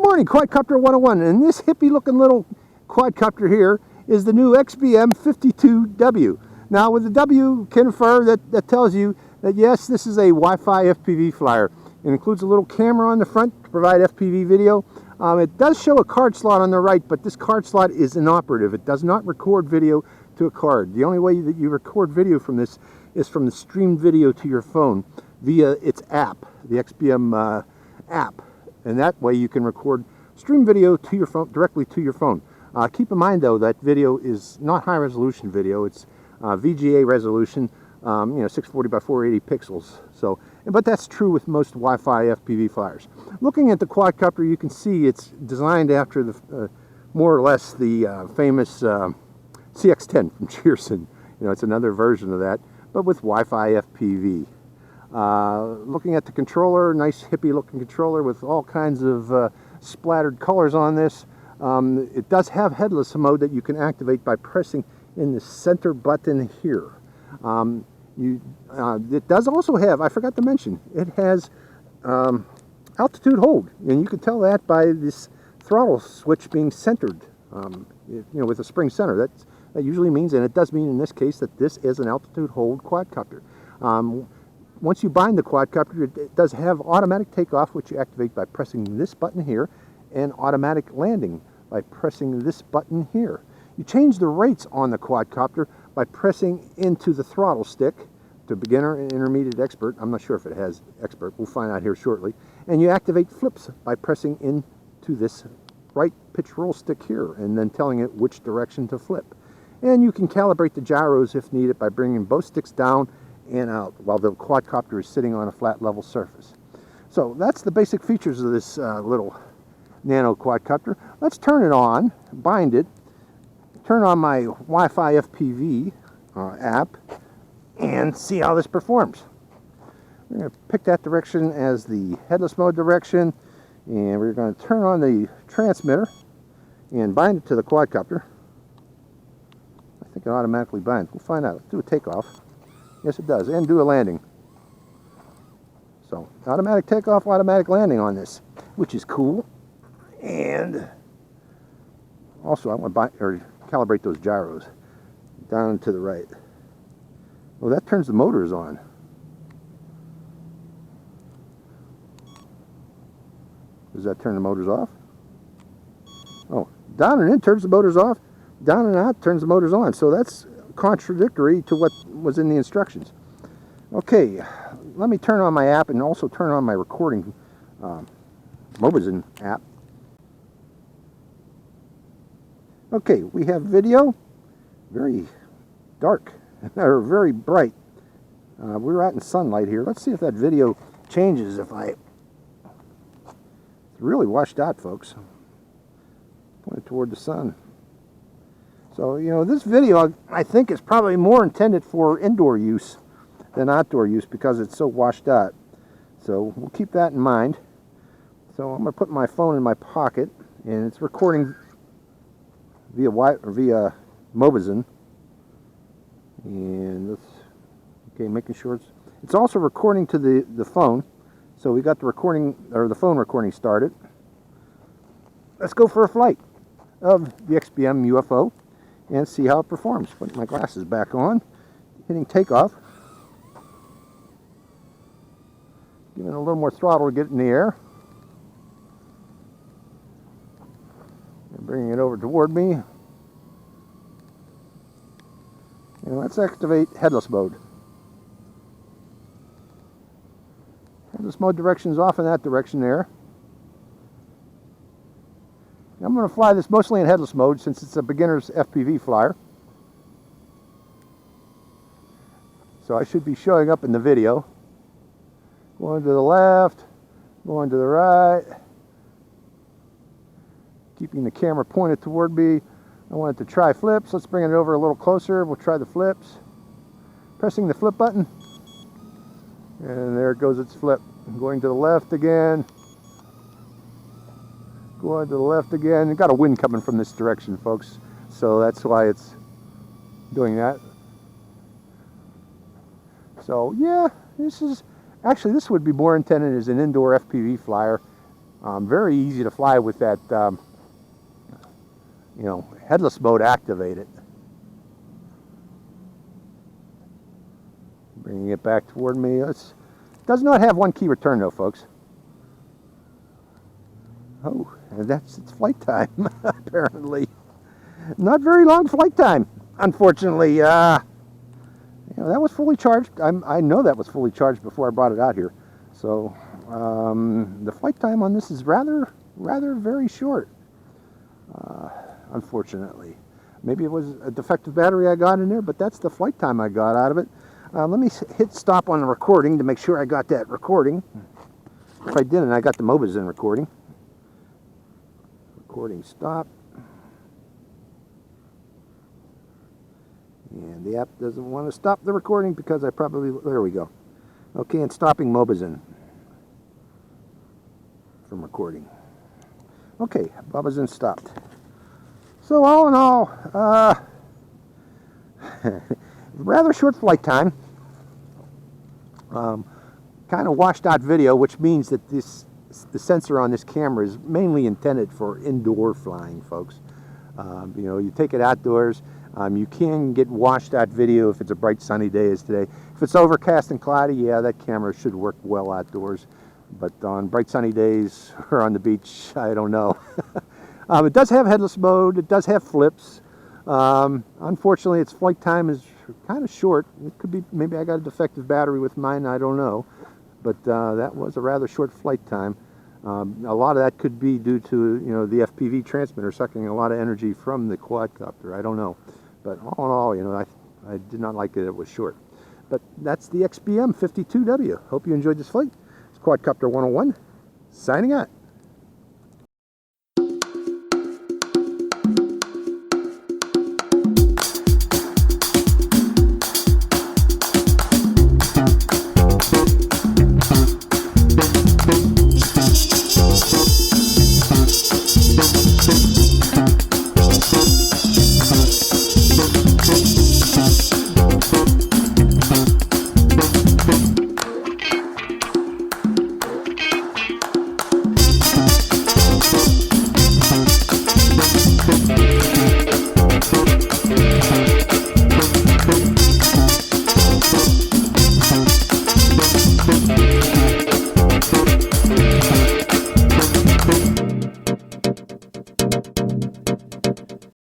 morning, Quadcopter 101, and this hippie looking little quadcopter here is the new XBM 52W. Now with the W confer, that tells you that yes, this is a Wi-Fi FPV flyer. It includes a little camera on the front to provide FPV video. It does show a card slot on the right, but this card slot is inoperative. It does not record video to a card. The only way that you record video from this is from the streamed video to your phone via its app, the XBM app. And that way you can record stream video to your phone, directly to your phone. Keep in mind though that video is not high resolution video. It's VGA resolution, 640 by 480 pixels. So, but that's true with most Wi-Fi FPV flyers. Looking at the quadcopter, you can see it's designed after the more or less the famous CX-10 from Cheerson. It's another version of that, but with Wi-Fi FPV. Looking at the controller, nice hippie looking controller with all kinds of splattered colors on this. It does have headless mode that you can activate by pressing in the center button here. It does also have, I forgot to mention, it has altitude hold, and you can tell that by this throttle switch being centered, with a spring center. That usually means, and it does mean in this case, that this is an altitude hold quadcopter. Once you bind the quadcopter, it does have automatic takeoff, which you activate by pressing this button here, and automatic landing by pressing this button here. You change the rates on the quadcopter by pressing into the throttle stick to beginner, intermediate, expert. I'm not sure if it has expert. We'll find out here shortly. And you activate flips by pressing into this right pitch roll stick here and then telling it which direction to flip. And you can calibrate the gyros if needed by bringing both sticks down and out while the quadcopter is sitting on a flat level surface. So that's the basic features of this little Nano quadcopter. Let's turn it on, bind it, turn on my Wi-Fi FPV app, and see how this performs. We're going to pick that direction as the headless mode direction, and we're going to turn on the transmitter and bind it to the quadcopter. I think it automatically binds. We'll find out. Let's do a takeoff. Yes, it does, and do a landing. So, automatic takeoff, automatic landing on this, which is cool. And also, I want to calibrate those gyros down to the right. Well, that turns the motors on. Does that turn the motors off? Oh, down and in turns the motors off. Down and out turns the motors on. So that's contradictory to what was in the instructions. Okay, let me turn on my app and also turn on my recording Mobizen app. Okay, we have video, very dark, or very bright. We're out in sunlight here. Let's see if that video changes if it's really washed out, folks. Point it toward the sun. So, this video, I think, is probably more intended for indoor use than outdoor use because it's so washed out. So, we'll keep that in mind. So, I'm going to put my phone in my pocket, and it's recording via Mobizen. And making sure it's also recording to the phone. So, we got the phone recording started. Let's go for a flight of the XBM UFO and see how it performs. Put my glasses back on, hitting takeoff, giving it a little more throttle to get it in the air, and bringing it over toward me. And let's activate headless mode. Headless mode direction is off in that direction there. I'm going to fly this mostly in headless mode since it's a beginner's FPV flyer. So I should be showing up in the video. Going to the left, going to the right. Keeping the camera pointed toward me. I want it to try flips. Let's bring it over a little closer. We'll try the flips. Pressing the flip button. And there goes its flip. Going to the left again. Going to the left again. You've got a wind coming from this direction, folks. So that's why it's doing that. So yeah, this would be more intended as an indoor FPV flyer. Very easy to fly with that, you know, headless mode activated. Bringing it back toward me. It does not have one key return though, folks. Oh, and that's its flight time, apparently. Not very long flight time, unfortunately. You know, that was fully charged. I know that was fully charged before I brought it out here. So the flight time on this is rather very short, unfortunately. Maybe it was a defective battery I got in there, but that's the flight time I got out of it. Let me hit stop on the recording to make sure I got that recording. If I didn't, I got the Mobazin recording. Recording stop. And the app doesn't want to stop the recording because I probably, there we go. Okay, and stopping Mobazin from recording. Okay, Mobazin stopped. So all in all, rather short flight time. Kind of washed out video, which means that the sensor on this camera is mainly intended for indoor flying, folks. You know, you take it outdoors, you can get washed out video if it's a bright sunny day as today. If it's overcast and cloudy, yeah, that camera should work well outdoors. But on bright sunny days or on the beach, I don't know. It does have headless mode, it does have flips. Unfortunately, its flight time is kind of short. It could be, maybe I got a defective battery with mine, I don't know. But that was a rather short flight time. A lot of that could be due to, you know, the FPV transmitter sucking a lot of energy from the quadcopter. I don't know. But all in all, you know, I did not like it was short. But that's the XBM 52W. Hope you enjoyed this flight. It's Quadcopter 101, signing out.